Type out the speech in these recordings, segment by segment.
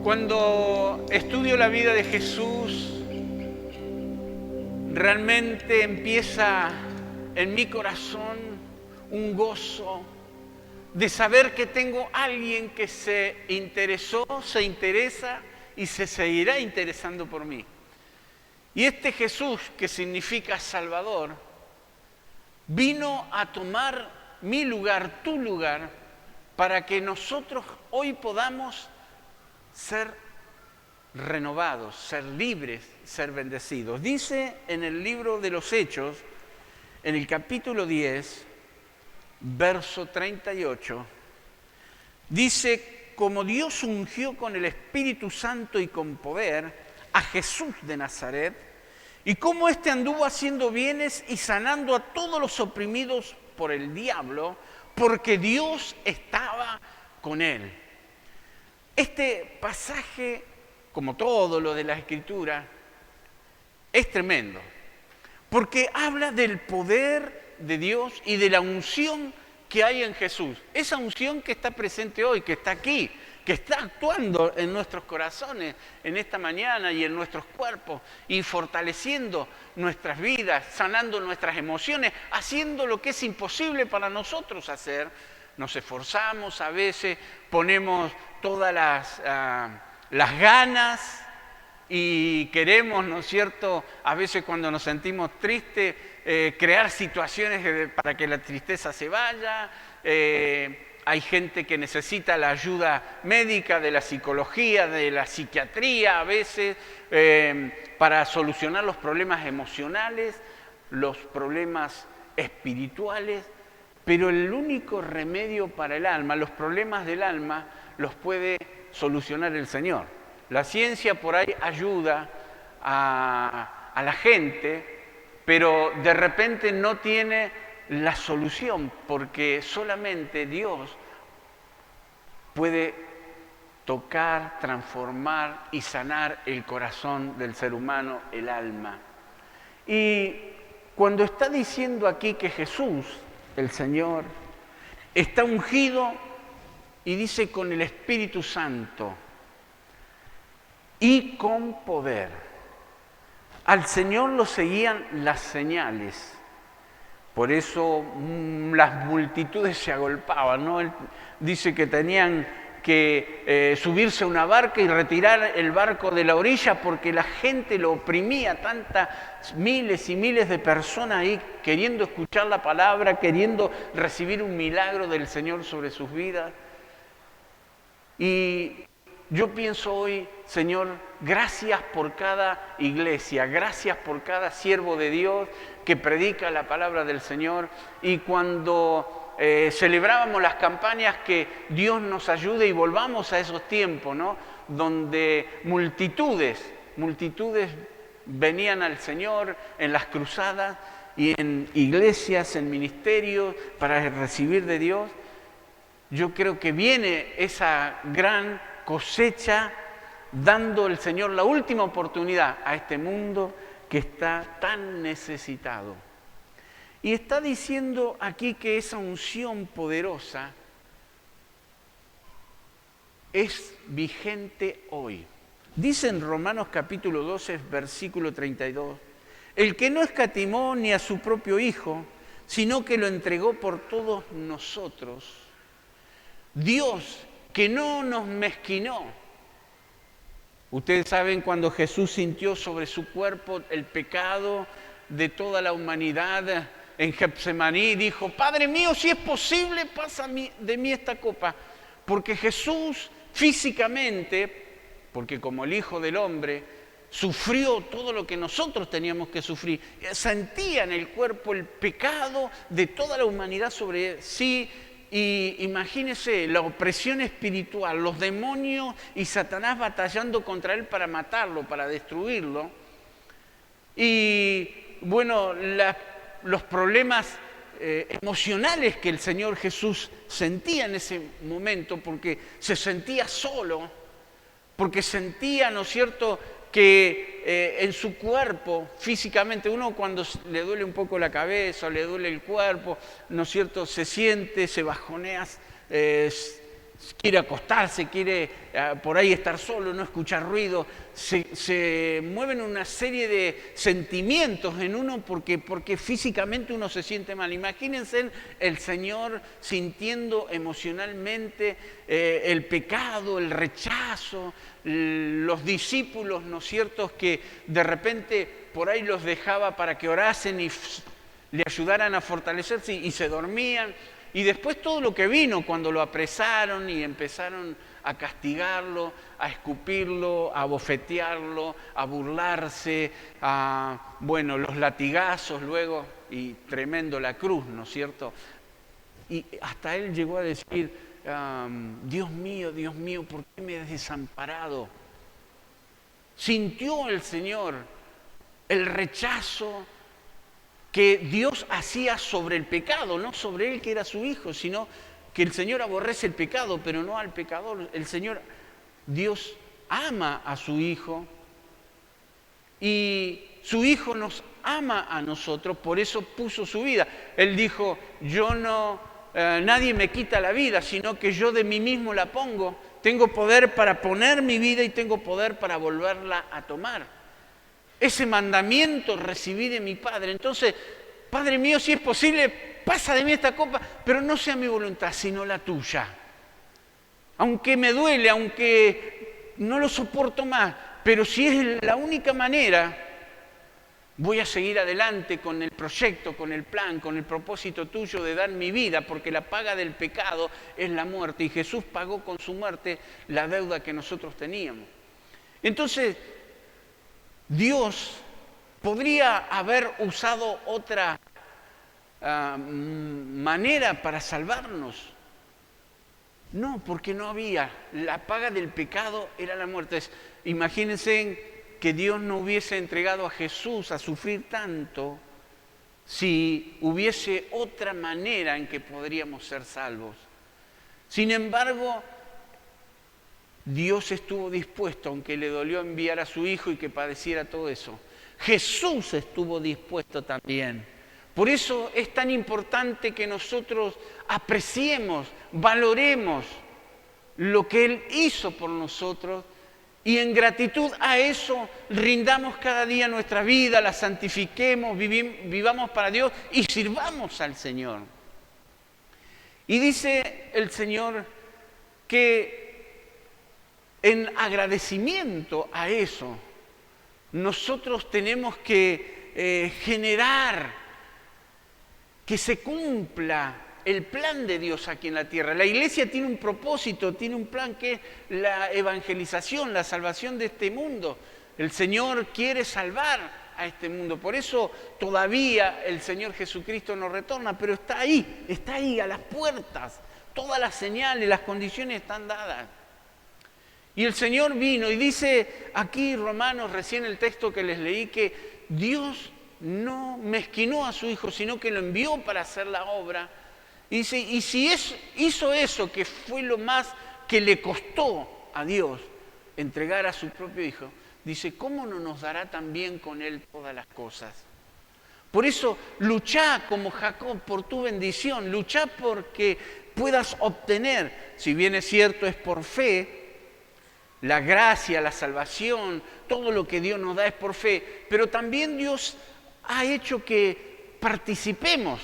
Cuando estudio la vida de Jesús, realmente empieza en mi corazón un gozo de saber que tengo a alguien que se interesó, se interesa y se seguirá interesando por mí. Y este Jesús, que significa Salvador, vino a tomar mi lugar, tu lugar, para que nosotros hoy podamos ser renovados, ser libres, ser bendecidos. Dice en el libro de los Hechos, en el capítulo 10, verso 38, dice: como Dios ungió con el Espíritu Santo y con poder a Jesús de Nazaret, y cómo éste anduvo haciendo bienes y sanando a todos los oprimidos por el diablo, porque Dios estaba con él. Este pasaje, como todo lo de la Escritura, es tremendo, porque habla del poder de Dios y de la unción que hay en Jesús. Esa unción que está presente hoy, que está aquí, que está actuando en nuestros corazones en esta mañana y en nuestros cuerpos, y fortaleciendo nuestras vidas, sanando nuestras emociones, haciendo lo que es imposible para nosotros hacer. Nos esforzamos a veces, ponemos todas las ganas y queremos, ¿no es cierto?, a veces cuando nos sentimos tristes, crear situaciones para que la tristeza se vaya. Hay gente que necesita la ayuda médica, de la psicología, de la psiquiatría a veces, para solucionar los problemas emocionales, los problemas espirituales. Pero el único remedio para el alma, los problemas del alma, los puede solucionar el Señor. La ciencia por ahí ayuda a la gente, pero de repente no tiene la solución, porque solamente Dios puede tocar, transformar y sanar el corazón del ser humano, el alma. Y cuando está diciendo aquí que Jesús, el Señor, está ungido, y dice con el Espíritu Santo y con poder, al Señor lo seguían las señales. Por eso las multitudes se agolpaban, ¿no? Él dice que tenían que subirse a una barca y retirar el barco de la orilla porque la gente lo oprimía, tantas miles y miles de personas ahí queriendo escuchar la palabra, queriendo recibir un milagro del Señor sobre sus vidas. Y yo pienso hoy, Señor, gracias por cada iglesia, gracias por cada siervo de Dios que predica la palabra del Señor. Y cuando celebrábamos las campañas, que Dios nos ayude y volvamos a esos tiempos, ¿no?, donde multitudes venían al Señor en las cruzadas y en iglesias, en ministerios, para recibir de Dios. Yo creo que viene esa gran cosecha, dando el Señor la última oportunidad a este mundo que está tan necesitado. Y está diciendo aquí que esa unción poderosa es vigente hoy. Dice en Romanos capítulo 12, versículo 32, el que no escatimó ni a su propio Hijo, sino que lo entregó por todos nosotros. Dios, que no nos mezquinó. Ustedes saben cuando Jesús sintió sobre su cuerpo el pecado de toda la humanidad en Getsemaní, dijo: Padre mío, si es posible, pasa de mí esta copa. Porque Jesús físicamente, porque como el Hijo del Hombre, sufrió todo lo que nosotros teníamos que sufrir. Sentía en el cuerpo el pecado de toda la humanidad sobre sí. Y imagínese la opresión espiritual, los demonios y Satanás batallando contra él para matarlo, para destruirlo. Y bueno, los problemas emocionales que el Señor Jesús sentía en ese momento, porque se sentía solo, porque sentía, ¿no es cierto?, que en su cuerpo, físicamente, uno cuando le duele un poco la cabeza o le duele el cuerpo, ¿no es cierto?, se siente, se bajonea, quiere acostarse, quiere por ahí estar solo, no escuchar ruido, se mueven una serie de sentimientos en uno porque físicamente uno se siente mal. Imagínense el Señor sintiendo emocionalmente el pecado, el rechazo, los discípulos, ¿no es cierto?, que de repente por ahí los dejaba para que orasen y le ayudaran a fortalecerse y se dormían. Y después todo lo que vino cuando lo apresaron y empezaron a castigarlo, a escupirlo, a bofetearlo, a burlarse, los latigazos luego, y tremendo la cruz, ¿no es cierto? Y hasta él llegó a decir, Dios mío, ¿por qué me has desamparado? Sintió el Señor el rechazo que Dios hacía sobre el pecado, no sobre él que era su hijo, sino que el Señor aborrece el pecado, pero no al pecador. Dios ama a su hijo y su hijo nos ama a nosotros, por eso puso su vida. Él dijo, nadie me quita la vida, sino que yo de mí mismo la pongo. Tengo poder para poner mi vida y tengo poder para volverla a tomar. Ese mandamiento recibí de mi Padre. Entonces, Padre mío, si es posible, pasa de mí esta copa, pero no sea mi voluntad, sino la tuya. Aunque me duele, aunque no lo soporto más, pero si es la única manera, voy a seguir adelante con el proyecto, con el plan, con el propósito tuyo de dar mi vida, porque la paga del pecado es la muerte, y Jesús pagó con su muerte la deuda que nosotros teníamos. Entonces, Dios podría haber usado otra manera para salvarnos. No, porque no había. La paga del pecado era la muerte. Imagínense que Dios no hubiese entregado a Jesús a sufrir tanto si hubiese otra manera en que podríamos ser salvos. Sin embargo, Dios estuvo dispuesto, aunque le dolió enviar a su hijo y que padeciera todo eso. Jesús estuvo dispuesto también. Por eso es tan importante que nosotros apreciemos, valoremos lo que Él hizo por nosotros y en gratitud a eso rindamos cada día nuestra vida, la santifiquemos, vivamos para Dios y sirvamos al Señor. Y dice el Señor que en agradecimiento a eso, nosotros tenemos que generar que se cumpla el plan de Dios aquí en la tierra. La iglesia tiene un propósito, tiene un plan que es la evangelización, la salvación de este mundo. El Señor quiere salvar a este mundo. Por eso todavía el Señor Jesucristo no retorna, pero está ahí a las puertas. Todas las señales, las condiciones están dadas. Y el Señor vino y dice aquí Romanos, recién el texto que les leí, que Dios no mezquinó a su Hijo, sino que lo envió para hacer la obra. Y si hizo eso, que fue lo más que le costó a Dios entregar a su propio Hijo, dice, ¿cómo no nos dará también con Él todas las cosas? Por eso, luchá como Jacob por tu bendición, luchá porque puedas obtener, si bien es cierto, es por fe, la gracia, la salvación, todo lo que Dios nos da es por fe, pero también Dios ha hecho que participemos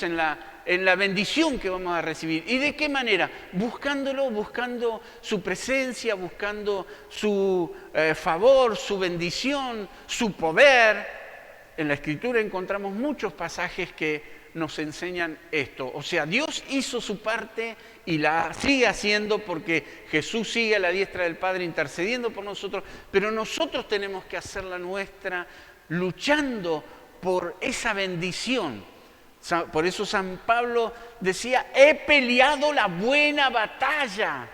en la bendición que vamos a recibir. ¿Y de qué manera? Buscando su presencia, buscando su favor, su bendición, su poder. En la Escritura encontramos muchos pasajes que nos enseñan esto. O sea, Dios hizo su parte y la sigue haciendo porque Jesús sigue a la diestra del Padre intercediendo por nosotros, pero nosotros tenemos que hacer la nuestra luchando por esa bendición. Por eso San Pablo decía, he peleado la buena batalla,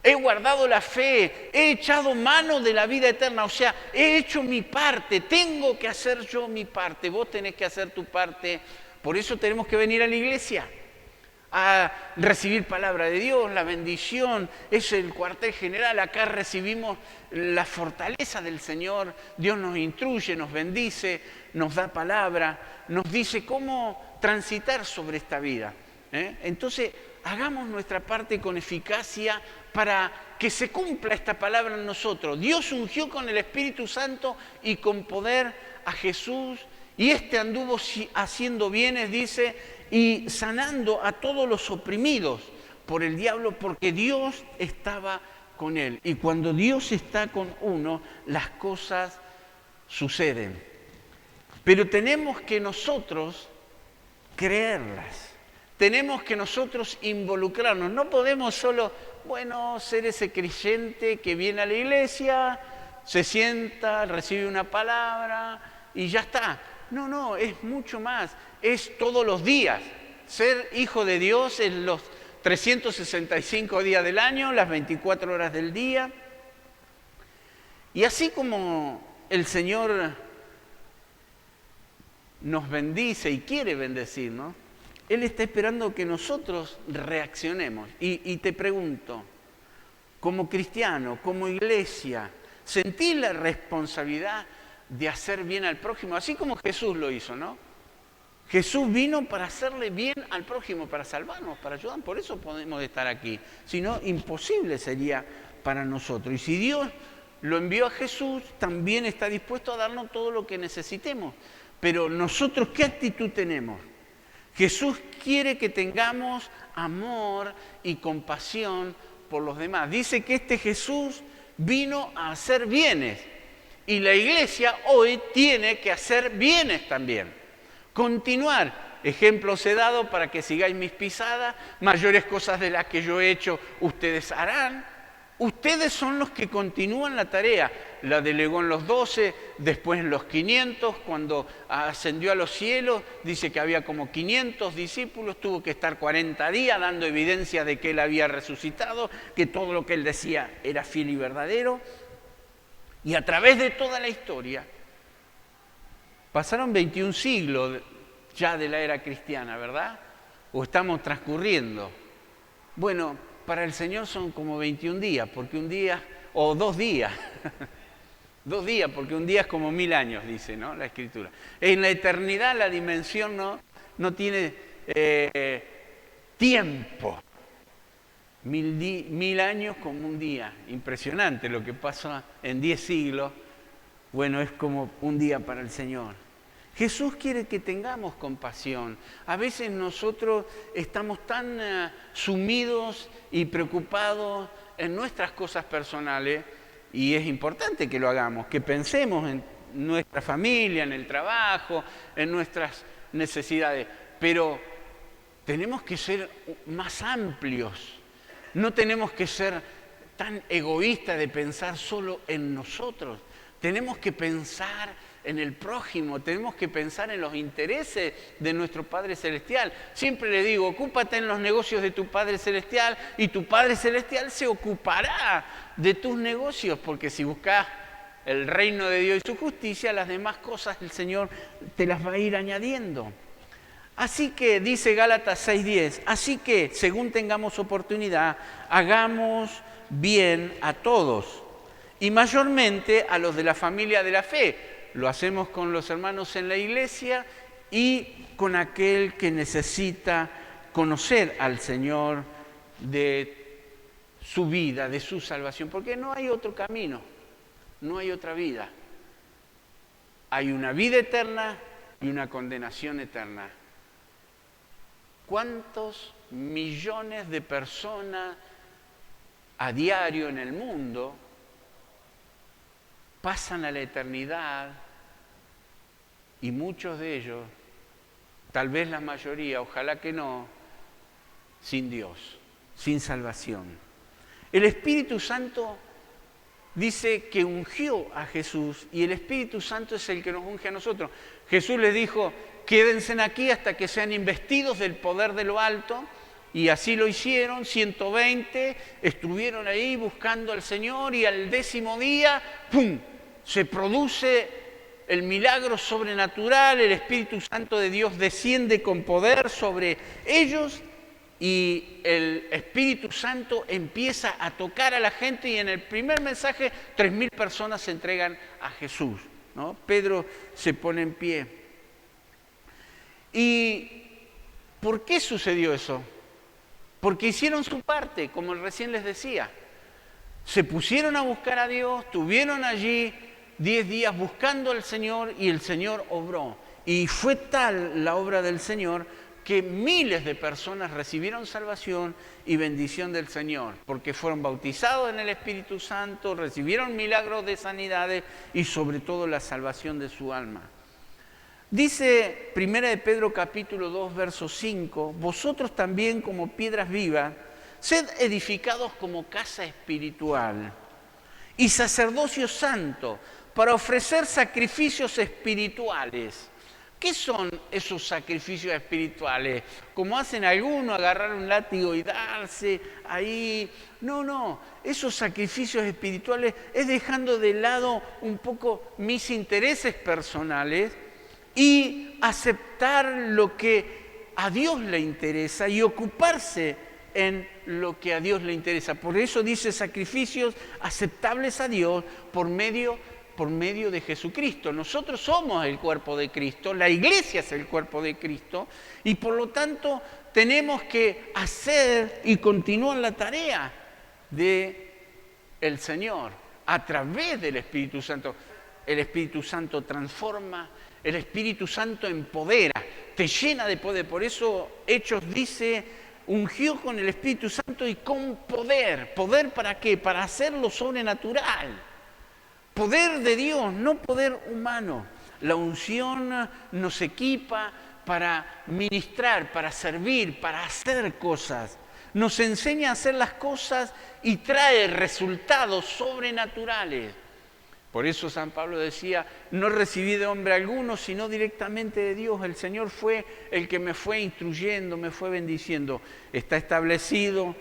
he guardado la fe, he echado mano de la vida eterna, o sea, he hecho mi parte, tengo que hacer yo mi parte, vos tenés que hacer tu parte. Por eso tenemos que venir a la iglesia a recibir palabra de Dios, la bendición, es el cuartel general, acá recibimos la fortaleza del Señor, Dios nos instruye, nos bendice, nos da palabra, nos dice cómo transitar sobre esta vida. Entonces, hagamos nuestra parte con eficacia para que se cumpla esta palabra en nosotros. Dios ungió con el Espíritu Santo y con poder a Jesús, y anduvo haciendo bienes, dice, y sanando a todos los oprimidos por el diablo, porque Dios estaba con él. Y cuando Dios está con uno, las cosas suceden. Pero tenemos que nosotros creerlas. Tenemos que nosotros involucrarnos. No podemos solo, ser ese creyente que viene a la iglesia, se sienta, recibe una palabra y ya está. No, es mucho más. Es todos los días. Ser hijo de Dios es los 365 días del año, las 24 horas del día. Y así como el Señor nos bendice y quiere bendecirnos, Él está esperando que nosotros reaccionemos. Y te pregunto, como cristiano, como iglesia, ¿sentís la responsabilidad de hacer bien al prójimo? Así como Jesús lo hizo, ¿no? Jesús vino para hacerle bien al prójimo, para salvarnos, para ayudarnos. Por eso podemos estar aquí. Si no, imposible sería para nosotros. Y si Dios lo envió a Jesús, también está dispuesto a darnos todo lo que necesitemos. Pero nosotros, ¿qué actitud tenemos? Jesús quiere que tengamos amor y compasión por los demás. Dice que este Jesús vino a hacer bienes. Y la iglesia hoy tiene que hacer bienes también. Continuar. Ejemplos he dado para que sigáis mis pisadas. Mayores cosas de las que yo he hecho, ustedes harán. Ustedes son los que continúan la tarea. La delegó en los 12, después en los 500, cuando ascendió a los cielos, dice que había como 500 discípulos, tuvo que estar 40 días dando evidencia de que Él había resucitado, que todo lo que Él decía era fiel y verdadero. Y a través de toda la historia, pasaron 21 siglos ya de la era cristiana, ¿verdad? ¿O estamos transcurriendo? Bueno, para el Señor son como 21 días, porque un día, o 2 días, 2 días, porque un día es como 1000 años, dice, ¿no? La Escritura. En la eternidad la dimensión no tiene tiempo. 1000 años como un día. Impresionante lo que pasa en 10 siglos. Bueno, es como un día para el Señor. Jesús quiere que tengamos compasión. A veces nosotros estamos tan sumidos y preocupados en nuestras cosas personales, y es importante que lo hagamos, que pensemos en nuestra familia, en el trabajo, en nuestras necesidades, pero tenemos que ser más amplios. No tenemos que ser tan egoístas de pensar solo en nosotros. Tenemos que pensar en el prójimo, tenemos que pensar en los intereses de nuestro Padre Celestial. Siempre le digo, ocúpate en los negocios de tu Padre Celestial y tu Padre Celestial se ocupará de tus negocios, porque si buscas el reino de Dios y su justicia, las demás cosas el Señor te las va a ir añadiendo. Así que, dice Gálatas 6:10, así que, según tengamos oportunidad, hagamos bien a todos, y mayormente a los de la familia de la fe. Lo hacemos con los hermanos en la iglesia y con aquel que necesita conocer al Señor de su vida, de su salvación, porque no hay otro camino, no hay otra vida. Hay una vida eterna y una condenación eterna. ¿Cuántos millones de personas a diario en el mundo pasan a la eternidad, y muchos de ellos, tal vez la mayoría, ojalá que no, sin Dios, sin salvación? El Espíritu Santo dice que ungió a Jesús, y el Espíritu Santo es el que nos unge a nosotros. Jesús les dijo, quédense aquí hasta que sean investidos del poder de lo alto, y así lo hicieron. 120 estuvieron ahí buscando al Señor, y al 10º día, ¡pum!, se produce el milagro sobrenatural. El Espíritu Santo de Dios desciende con poder sobre ellos, y el Espíritu Santo empieza a tocar a la gente, y en el primer mensaje 3000 personas se entregan a Jesús, ¿no? Pedro se pone en pie. ¿Y por qué sucedió eso? porque hicieron su parte, como recién les decía. Se pusieron a buscar a Dios, estuvieron allí 10 días buscando al Señor y el Señor obró. Y fue tal la obra del Señor que miles de personas recibieron salvación y bendición del Señor, porque fueron bautizados en el Espíritu Santo, recibieron milagros de sanidades y sobre todo la salvación de su alma. Dice 1 de Pedro capítulo 2, verso 5, vosotros también como piedras vivas, sed edificados como casa espiritual y sacerdocio santo para ofrecer sacrificios espirituales. ¿Qué son esos sacrificios espirituales? Como hacen algunos, agarrar un látigo y darse ahí. No, esos sacrificios espirituales es dejando de lado un poco mis intereses personales y aceptar lo que a Dios le interesa y ocuparse en lo que a Dios le interesa. Por eso dice sacrificios aceptables a Dios por medio de Jesucristo. Nosotros somos el cuerpo de Cristo, la iglesia es el cuerpo de Cristo y por lo tanto tenemos que hacer y continuar la tarea del Señor a través del Espíritu Santo. El Espíritu Santo transforma, el Espíritu Santo empodera, te llena de poder. Por eso Hechos dice, ungió con el Espíritu Santo y con poder. ¿Poder para qué? Para hacer lo sobrenatural. Poder de Dios, no poder humano. La unción nos equipa para ministrar, para servir, para hacer cosas. Nos enseña a hacer las cosas y trae resultados sobrenaturales. Por eso San Pablo decía, no recibí de hombre alguno, sino directamente de Dios. El Señor fue el que me fue instruyendo, me fue bendiciendo. Está establecido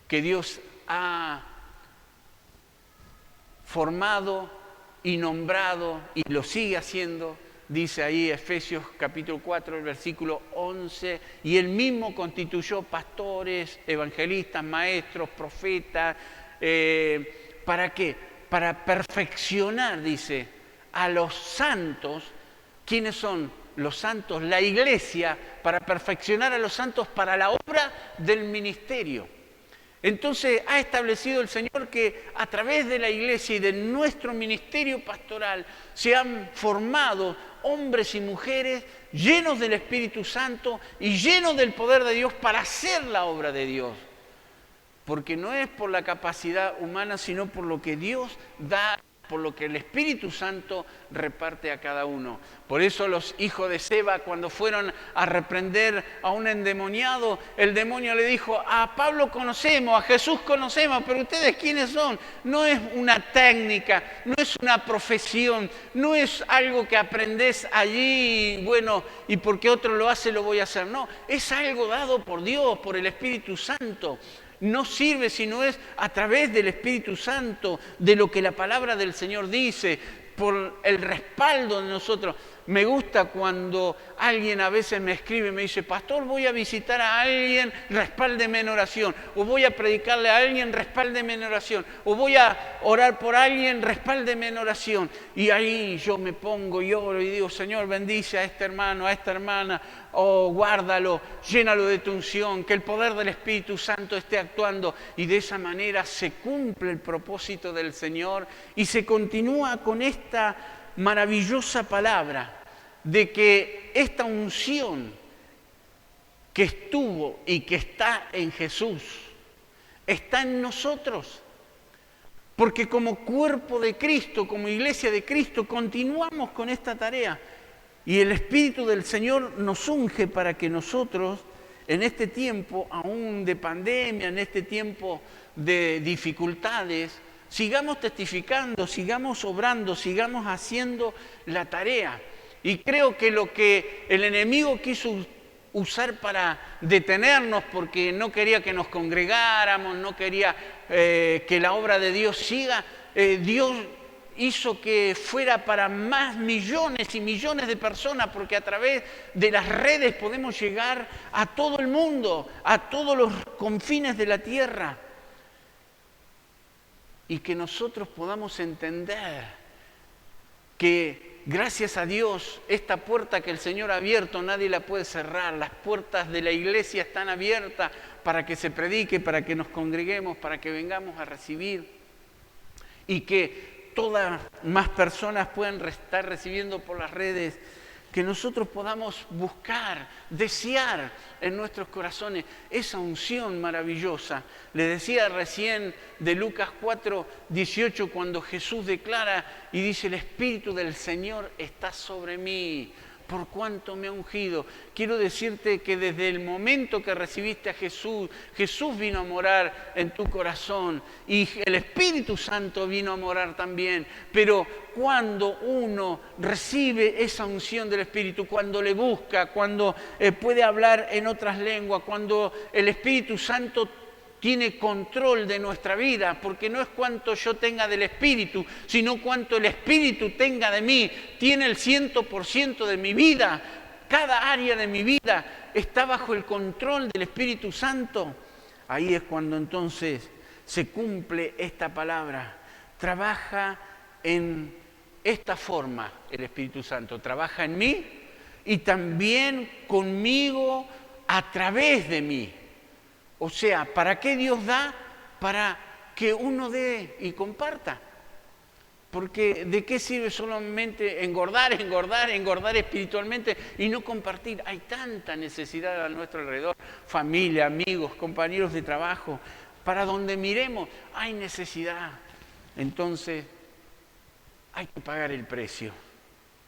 que Dios ha formado y nombrado y lo sigue haciendo, dice ahí Efesios capítulo 4, el versículo 11, y él mismo constituyó pastores, evangelistas, maestros, profetas, ¿para qué? Para perfeccionar, dice, a los santos. ¿Quiénes son los santos? La iglesia, para perfeccionar a los santos para la obra del ministerio. Entonces ha establecido el Señor que a través de la iglesia y de nuestro ministerio pastoral se han formado hombres y mujeres llenos del Espíritu Santo y llenos del poder de Dios para hacer la obra de Dios. Porque no es por la capacidad humana, sino por lo que Dios da, por lo que el Espíritu Santo reparte a cada uno. Por eso los hijos de Seba, cuando fueron a reprender a un endemoniado, el demonio le dijo, a Pablo conocemos, a Jesús conocemos, pero ustedes ¿quiénes son? No es una técnica, no es una profesión, no es algo que aprendés allí y bueno, y porque otro lo hace lo voy a hacer. No, es algo dado por Dios, por el Espíritu Santo. No sirve si no es a través del Espíritu Santo, de lo que la palabra del Señor dice, por el respaldo de nosotros. Me gusta cuando alguien a veces me escribe y me dice, pastor, voy a visitar a alguien, respáldeme en oración. O voy a predicarle a alguien, respáldeme en oración. O voy a orar por alguien, respáldeme en oración. Y ahí yo me pongo y oro y digo, Señor, bendice a este hermano, a esta hermana. Oh, guárdalo, llénalo de tu unción, que el poder del Espíritu Santo esté actuando. Y de esa manera se cumple el propósito del Señor y se continúa con esta maravillosa palabra de que esta unción que estuvo y que está en Jesús, está en nosotros. Porque como cuerpo de Cristo, como iglesia de Cristo, continuamos con esta tarea. Y el Espíritu del Señor nos unge para que nosotros, en este tiempo aún de pandemia, en este tiempo de dificultades, sigamos testificando, sigamos obrando, sigamos haciendo la tarea. Y creo que lo que el enemigo quiso usar para detenernos, porque no quería que nos congregáramos, no quería que la obra de Dios siga, Dios hizo que fuera para más millones y millones de personas, porque a través de las redes podemos llegar a todo el mundo, a todos los confines de la tierra. Y que nosotros podamos entender que gracias a Dios, esta puerta que el Señor ha abierto, nadie la puede cerrar. Las puertas de la iglesia están abiertas para que se predique, para que nos congreguemos, para que vengamos a recibir y que todas más personas puedan estar recibiendo por las redes, que nosotros podamos buscar, desear en nuestros corazones esa unción maravillosa. Le decía recién de Lucas 4:18, cuando Jesús declara y dice: el Espíritu del Señor está sobre mí, por cuanto me ha ungido. Quiero decirte que desde el momento que recibiste a Jesús, Jesús vino a morar en tu corazón y el Espíritu Santo vino a morar también. Pero cuando uno recibe esa unción del Espíritu, cuando le busca, cuando puede hablar en otras lenguas, cuando el Espíritu Santo tiene control de nuestra vida, porque no es cuánto yo tenga del Espíritu, sino cuánto el Espíritu tenga de mí. Tiene el 100% de mi vida, cada área de mi vida está bajo el control del Espíritu Santo. Ahí es cuando entonces se cumple esta palabra. Trabaja en esta forma el Espíritu Santo, trabaja en mí y también conmigo a través de mí. O sea, ¿para qué Dios da? Para que uno dé y comparta. Porque ¿de qué sirve solamente engordar espiritualmente y no compartir? Hay tanta necesidad a nuestro alrededor, familia, amigos, compañeros de trabajo. Para donde miremos hay necesidad. Entonces, hay que pagar el precio.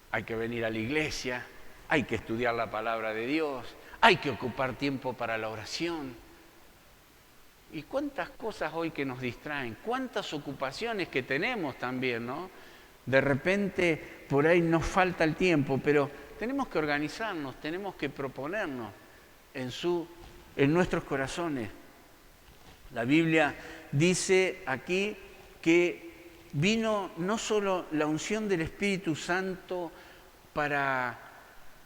Hay que venir a la iglesia, hay que estudiar la palabra de Dios, hay que ocupar tiempo para la oración. Y cuántas cosas hoy que nos distraen, cuántas ocupaciones que tenemos también, ¿no? De repente por ahí nos falta el tiempo, pero tenemos que organizarnos, tenemos que proponernos en nuestros corazones. La Biblia dice aquí que vino no solo la unción del Espíritu Santo para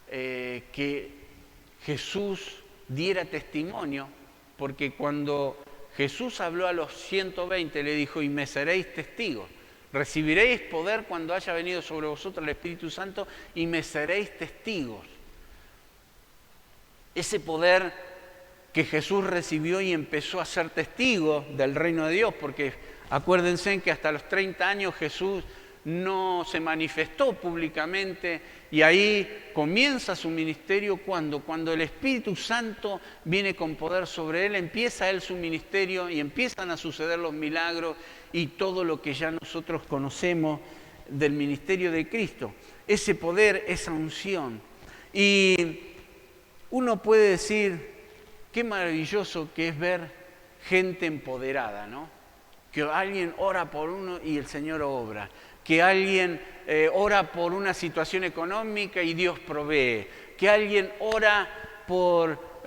que Jesús diera testimonio, porque cuando Jesús habló a los 120, le dijo: y me seréis testigos. Recibiréis poder cuando haya venido sobre vosotros el Espíritu Santo y me seréis testigos. Ese poder que Jesús recibió y empezó a ser testigo del reino de Dios, porque acuérdense que hasta los 30 años Jesús no se manifestó públicamente y ahí comienza su ministerio cuando el Espíritu Santo viene con poder sobre él, empieza él su ministerio y empiezan a suceder los milagros y todo lo que ya nosotros conocemos del ministerio de Cristo. Ese poder, esa unción. Y uno puede decir, qué maravilloso que es ver gente empoderada, ¿no? Que alguien ora por uno y el Señor obra. Que alguien ora por una situación económica y Dios provee. Que alguien ora por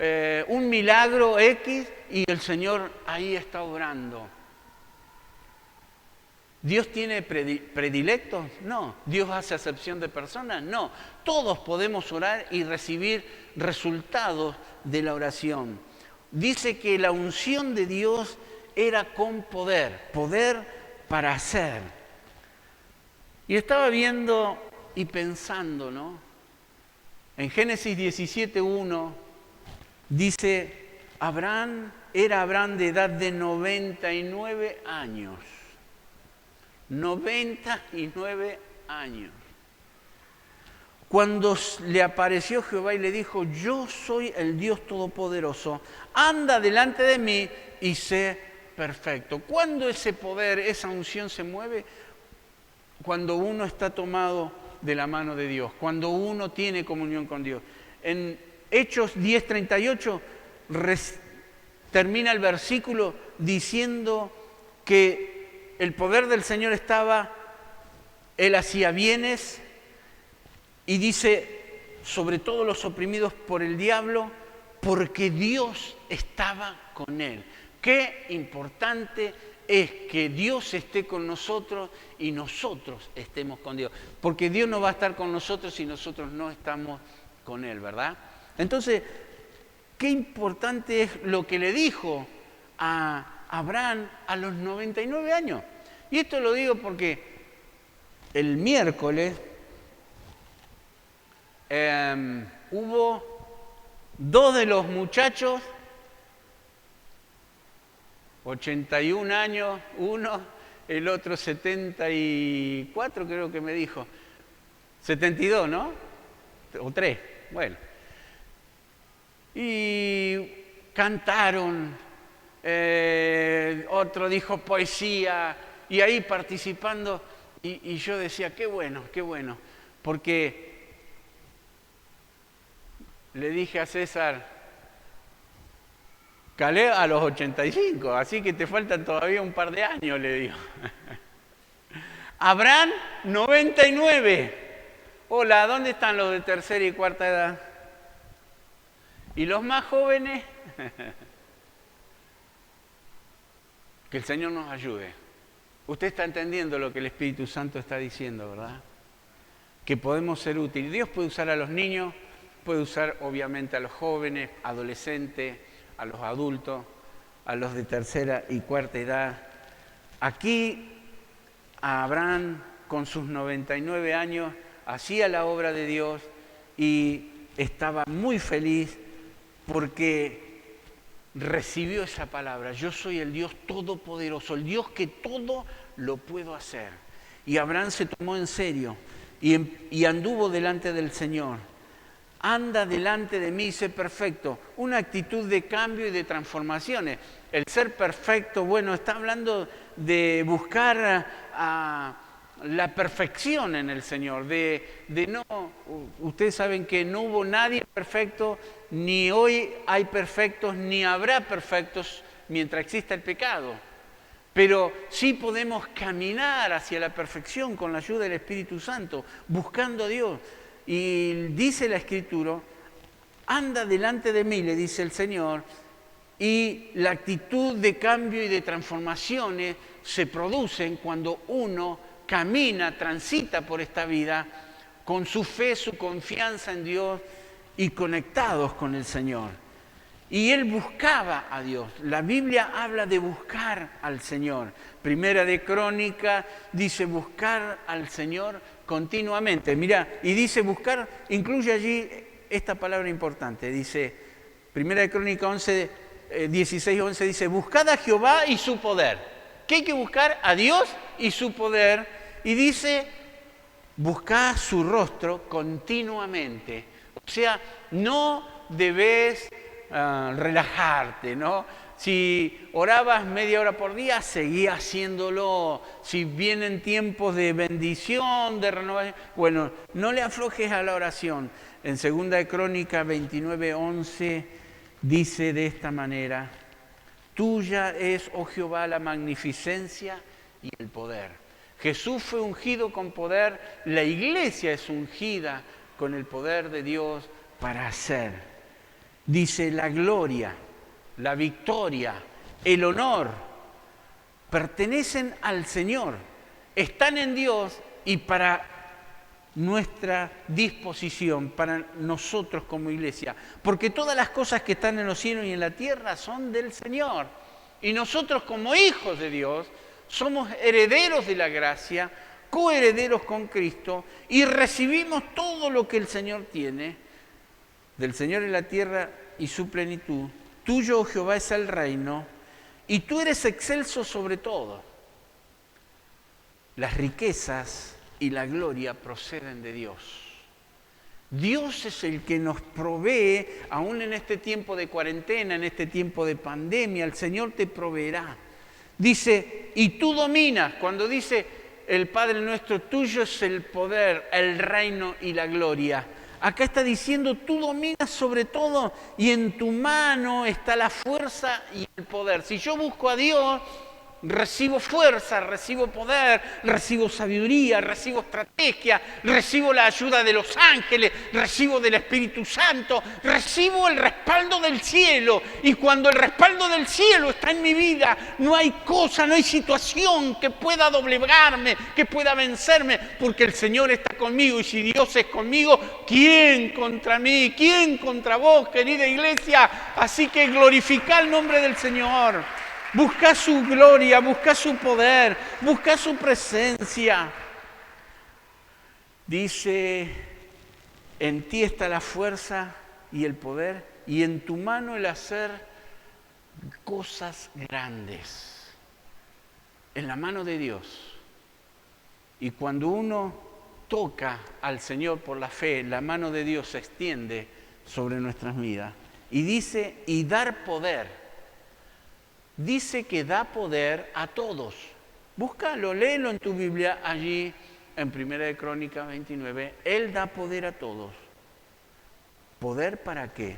un milagro X y el Señor ahí está obrando. ¿Dios tiene predilectos? No. ¿Dios hace acepción de personas? No. Todos podemos orar y recibir resultados de la oración. Dice que la unción de Dios era con poder, poder para hacer. Y estaba viendo y pensando, ¿no? En Génesis 17:1 dice, era Abraham de edad de 99 años. 99 años. Cuando le apareció Jehová y le dijo, yo soy el Dios Todopoderoso, anda delante de mí y sé perfecto. ¿Cuándo ese poder, esa unción se mueve? Cuando uno está tomado de la mano de Dios, cuando uno tiene comunión con Dios. En Hechos 10:38 termina el versículo diciendo que el poder del Señor estaba, Él hacía bienes y dice, sobre todo los oprimidos por el diablo, porque Dios estaba con Él. Qué importante es que Dios esté con nosotros y nosotros estemos con Dios. Porque Dios no va a estar con nosotros si nosotros no estamos con Él, ¿verdad? Entonces, qué importante es lo que le dijo a Abraham a los 99 años. Y esto lo digo porque el miércoles hubo dos de los muchachos, 81 años, uno, el otro 74, creo que me dijo. 72, ¿no? O 3, bueno. Y cantaron, otro dijo poesía, y ahí participando, y yo decía, qué bueno, porque le dije a César, calé a los 85, así que te faltan todavía un par de años, le digo. Abraham, 99. Hola, ¿dónde están los de tercera y cuarta edad? ¿Y los más jóvenes? Que el Señor nos ayude. Usted está entendiendo lo que el Espíritu Santo está diciendo, ¿verdad? Que podemos ser útiles. Dios puede usar a los niños, puede usar obviamente a los jóvenes, adolescentes, a los adultos, a los de tercera y cuarta edad. Aquí, a Abraham, con sus 99 años, hacía la obra de Dios y estaba muy feliz porque recibió esa palabra. Yo soy el Dios todopoderoso, el Dios que todo lo puedo hacer. Y Abraham se tomó en serio y anduvo delante del Señor. Anda delante de mí y sé perfecto. Una actitud de cambio y de transformaciones. El ser perfecto, bueno, está hablando de buscar la perfección en el Señor, ustedes saben que no hubo nadie perfecto, ni hoy hay perfectos, ni habrá perfectos mientras exista el pecado. Pero sí podemos caminar hacia la perfección con la ayuda del Espíritu Santo, buscando a Dios. Y dice la Escritura, anda delante de mí, le dice el Señor, y la actitud de cambio y de transformaciones se producen cuando uno camina, transita por esta vida con su fe, su confianza en Dios y conectados con el Señor. Y él buscaba a Dios. La Biblia habla de buscar al Señor. Primera de Crónica dice buscar al Señor continuamente. Mirá, y dice buscar, incluye allí esta palabra importante. Dice, Primera de Crónica 16:11 dice, buscad a Jehová y su poder. ¿Qué hay que buscar? A Dios y su poder. Y dice, buscad su rostro continuamente. O sea, no debes relajarte, ¿no? Si orabas media hora por día, seguí haciéndolo. Si vienen tiempos de bendición, de renovación, bueno, no le aflojes a la oración. En 2 de Crónica 29:11 dice de esta manera, tuya es, oh Jehová, la magnificencia y el poder. Jesús fue ungido con poder, la iglesia es ungida con el poder de Dios para hacer. Dice la gloria, la victoria, el honor, pertenecen al Señor, están en Dios y para nuestra disposición, para nosotros como iglesia. Porque todas las cosas que están en los cielos y en la tierra son del Señor. Y nosotros como hijos de Dios somos herederos de la gracia, coherederos con Cristo y recibimos todo lo que el Señor tiene, del Señor en la tierra y su plenitud. Tuyo, oh Jehová, es el reino y tú eres excelso sobre todo. Las riquezas y la gloria proceden de Dios. Dios es el que nos provee, aún en este tiempo de cuarentena, en este tiempo de pandemia, el Señor te proveerá. Dice, y tú dominas, cuando dice el Padre nuestro, tuyo es el poder, el reino y la gloria. Acá está diciendo, tú dominas sobre todo y en tu mano está la fuerza y el poder. Si yo busco a Dios, recibo fuerza, recibo poder, recibo sabiduría, recibo estrategia, recibo la ayuda de los ángeles, recibo del Espíritu Santo, recibo el respaldo del cielo. Y cuando el respaldo del cielo está en mi vida, no hay cosa, no hay situación que pueda doblegarme, que pueda vencerme, porque el Señor está conmigo. Y si Dios es conmigo, ¿quién contra mí? ¿Quién contra vos, querida iglesia? Así que glorifica el nombre del Señor. Busca su gloria, busca su poder, busca su presencia. Dice En ti está la fuerza y el poder, y en tu mano el hacer cosas grandes. En la mano de Dios. Y cuando uno toca al Señor por la fe, la mano de Dios se extiende sobre nuestras vidas. Y dice, y dar poder. Dice que da poder a todos. Búscalo, léelo en tu Biblia allí en 1 Crónicas 29. Él da poder a todos. ¿Poder para qué?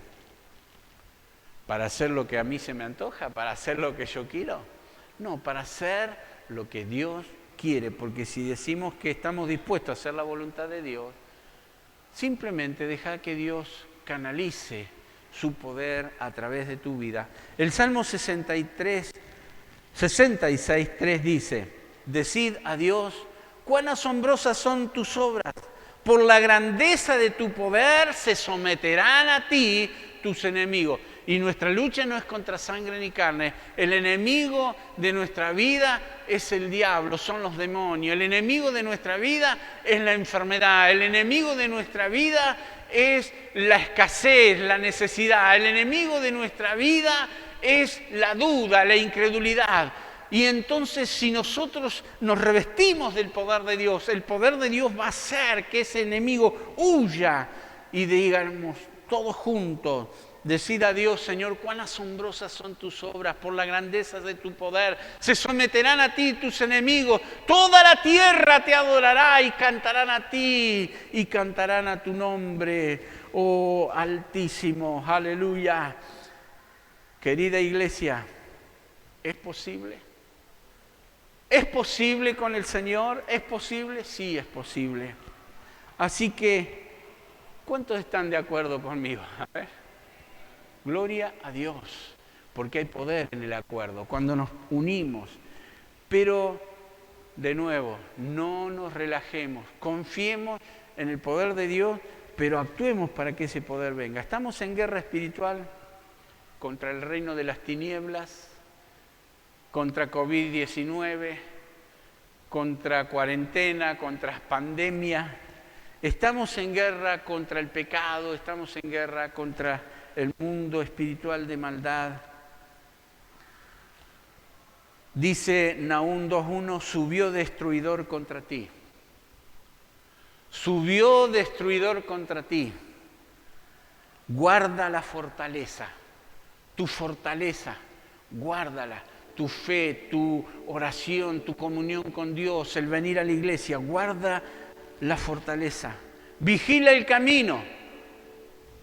¿Para hacer lo que a mí se me antoja? ¿Para hacer lo que yo quiero? No, para hacer lo que Dios quiere, porque si decimos que estamos dispuestos a hacer la voluntad de Dios, simplemente deja que Dios canalice su poder a través de tu vida. El Salmo 66:3 dice, decid a Dios, cuán asombrosas son tus obras, por la grandeza de tu poder se someterán a ti tus enemigos. Y nuestra lucha no es contra sangre ni carne. El enemigo de nuestra vida es el diablo, son los demonios. El enemigo de nuestra vida es la enfermedad. El enemigo de nuestra vida es la escasez, la necesidad. El enemigo de nuestra vida es la duda, la incredulidad. Y entonces si nosotros nos revestimos del poder de Dios, el poder de Dios va a hacer que ese enemigo huya y digamos todos juntos, decid a Dios, Señor, cuán asombrosas son tus obras por la grandeza de tu poder. Se someterán a ti tus enemigos. Toda la tierra te adorará y cantarán a ti y cantarán a tu nombre, oh Altísimo. Aleluya. Querida iglesia, ¿es posible? ¿Es posible con el Señor? ¿Es posible? Sí, es posible. Así que, ¿cuántos están de acuerdo conmigo? A ver. Gloria a Dios, porque hay poder en el acuerdo, cuando nos unimos. Pero, de nuevo, no nos relajemos, confiemos en el poder de Dios, pero actuemos para que ese poder venga. Estamos en guerra espiritual contra el reino de las tinieblas, contra COVID-19, contra cuarentena, contra pandemia. Estamos en guerra contra el pecado, estamos en guerra contra el mundo espiritual de maldad. Dice Nahum 2:1, subió destruidor contra ti. Subió destruidor contra ti. Guarda la fortaleza, tu fortaleza, guárdala. Tu fe, tu oración, tu comunión con Dios, el venir a la iglesia, guarda la fortaleza. Vigila el camino.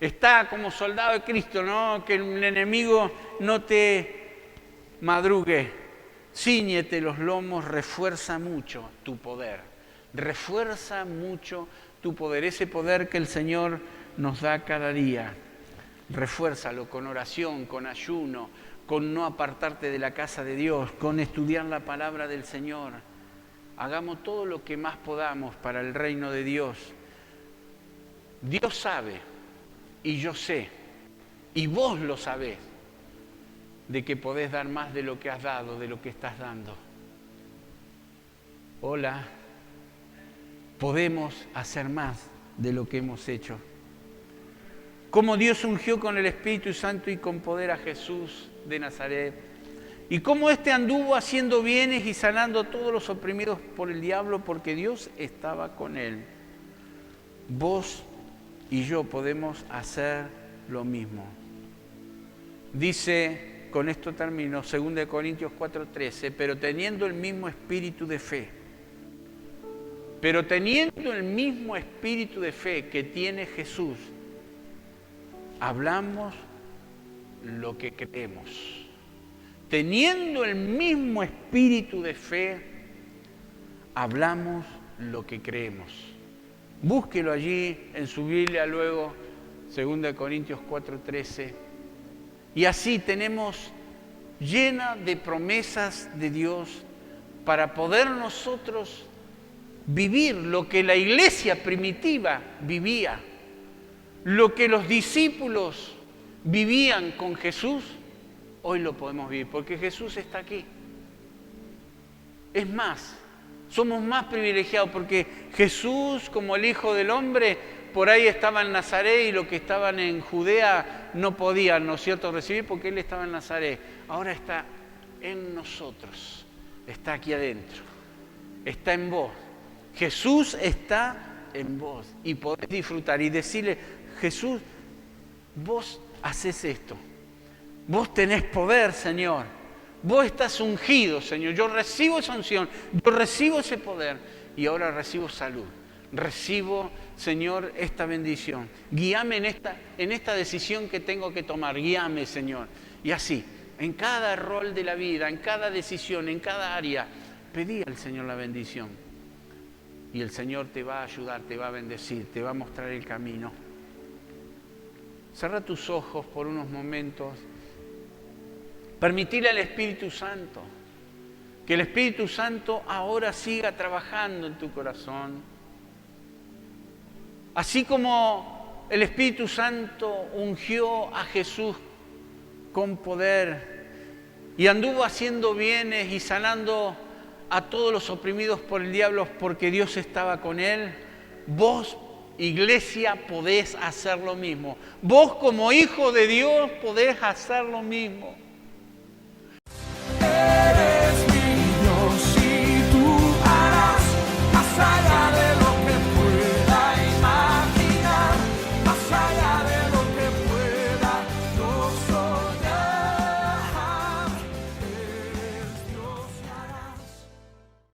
Está como soldado de Cristo, ¿no? Que el enemigo no te madrugue. Cíñete los lomos, refuerza mucho tu poder. Refuerza mucho tu poder. Ese poder que el Señor nos da cada día. Refuérzalo con oración, con ayuno, con no apartarte de la casa de Dios, con estudiar la palabra del Señor. Hagamos todo lo que más podamos para el reino de Dios. Dios sabe, y yo sé, y vos lo sabés, de que podés dar más de lo que has dado, de lo que estás dando. Hola, podemos hacer más de lo que hemos hecho. Cómo Dios ungió con el Espíritu Santo y con poder a Jesús de Nazaret. Y cómo éste anduvo haciendo bienes y sanando a todos los oprimidos por el diablo, porque Dios estaba con él. Vos y yo podemos hacer lo mismo. Dice, con esto termino, 2 Corintios 4:13, pero teniendo el mismo espíritu de fe. Pero teniendo el mismo espíritu de fe que tiene Jesús, hablamos lo que creemos. Teniendo el mismo espíritu de fe, hablamos lo que creemos. Búsquelo allí en su Biblia luego, 2 Corintios 4:13. Y así tenemos llena de promesas de Dios para poder nosotros vivir lo que la iglesia primitiva vivía. Lo que los discípulos vivían con Jesús, hoy lo podemos vivir, porque Jesús está aquí. Es más, somos más privilegiados porque Jesús, como el Hijo del Hombre, por ahí estaba en Nazaret y los que estaban en Judea no podían, ¿no es cierto?, recibir porque Él estaba en Nazaret. Ahora está en nosotros, está aquí adentro, está en vos. Jesús está en vos y podés disfrutar y decirle, Jesús, vos haces esto, vos tenés poder, Señor, vos estás ungido, Señor, yo recibo esa unción, yo recibo ese poder y ahora recibo salud, recibo, Señor, esta bendición. Guíame en esta decisión que tengo que tomar, guíame, Señor. Y así, en cada rol de la vida, en cada decisión, en cada área, pedí al Señor la bendición. Y el Señor te va a ayudar, te va a bendecir, te va a mostrar el camino. Cerra tus ojos por unos momentos. Permitirle al Espíritu Santo, que el Espíritu Santo ahora siga trabajando en tu corazón. Así como el Espíritu Santo ungió a Jesús con poder y anduvo haciendo bienes y sanando a todos los oprimidos por el diablo porque Dios estaba con él, vos, iglesia, podés hacer lo mismo. Vos como hijo de Dios podés hacer lo mismo.